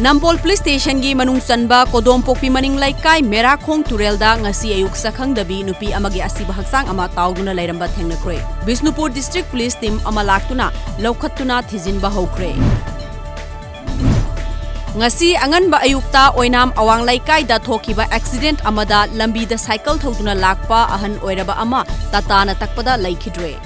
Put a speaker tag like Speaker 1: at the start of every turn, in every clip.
Speaker 1: Nampol Police Station gi manung sanba kodom pokpi maning laikai Merakhong Turelda ngasi ayuk sakhangdabi nupi amagi asiba haksang ama tauduna lairamba thengnakre. Bisnupur District Police Team ama laktuna laukhattuna thijinba hokre. Ngasi anganba ayukta oinam awang laikai da thokiba accident amada lambi da cycle thoduna lakpa ahan oiraba ama tatana takpada laikhidre.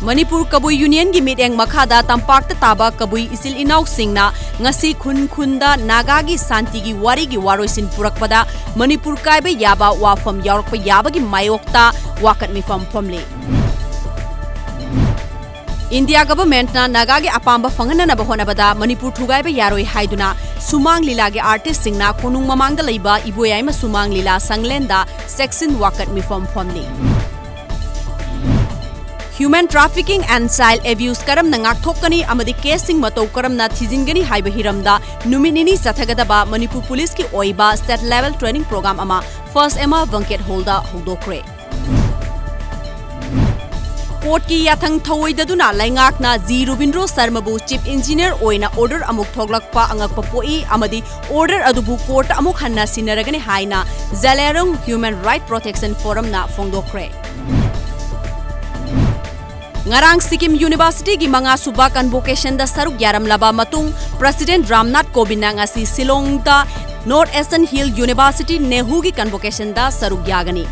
Speaker 1: Manipur Kabui Union gi miteng makhada tampakta taba Kabui isil inaw singna ngasi khunda naga gi santi gi wari gi waroisin purakpada Manipur kaiba yaba wafam yaurkpa yaba gi mayokta wakat mifam famle. India government na naga gi apamba fangana na bahonabada Manipur thugaiba yaroi haiduna sumang lila gi artist singna konung mamangda leiba iboyai ma sumang lila sanglenda section wakat mifam famle. Human trafficking and child abuse karam na ngakthokani amadi casing matau karam na thijingani haiba hiramda numinini sathagadaba Manipur Police ki oiba state level training program ama first ema banquet holda hodokre. Court ki yathang thawoidaduna laingakna G Rubindro Sarmabu chief engineer oina order amuk thoglakpa angakpa poi amadi order adubu court amuk hanna sinaragani haina Zalerong Human Right Protection Forum na fongdokre. Ngarang Sikkim University gi manga suba convocation da saruk yaram laba matung President Ramnath Kovind ngasi Shillong da North Eastern Hill University Nehu gi convocation da saruk yagani.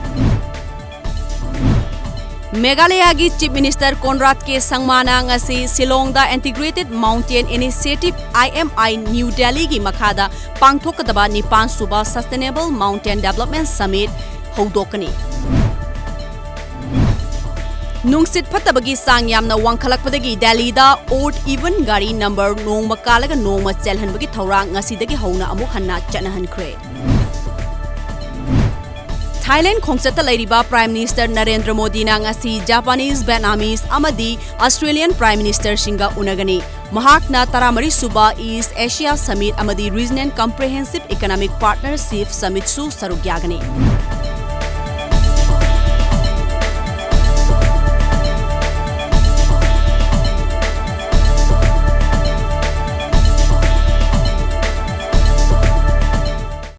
Speaker 1: Meghalaya gi Chief Minister Conrad K Sangmana ngasi Shillong da Integrated Mountain Initiative IMI New Delhi gi makhada pangthokadaba nipan suba Sustainable Mountain Development Summit hodokani. Nungsit phatabagi sang yamna wangkhalakpadagi Delhi da odd even gari number nongma kalaga nongma chelhanbagi thorang ngasidagi hona amuk hanna chanahankhre. Thailand khongchata lairiba Prime Minister Narendra Modi na ngasi Japanese, Vietnamese amadi Australian Prime Minister singa unagani. Mahakna taramari suba East Asia Summit amadi Regional Comprehensive Economic Partnership Summit su sarugyagani.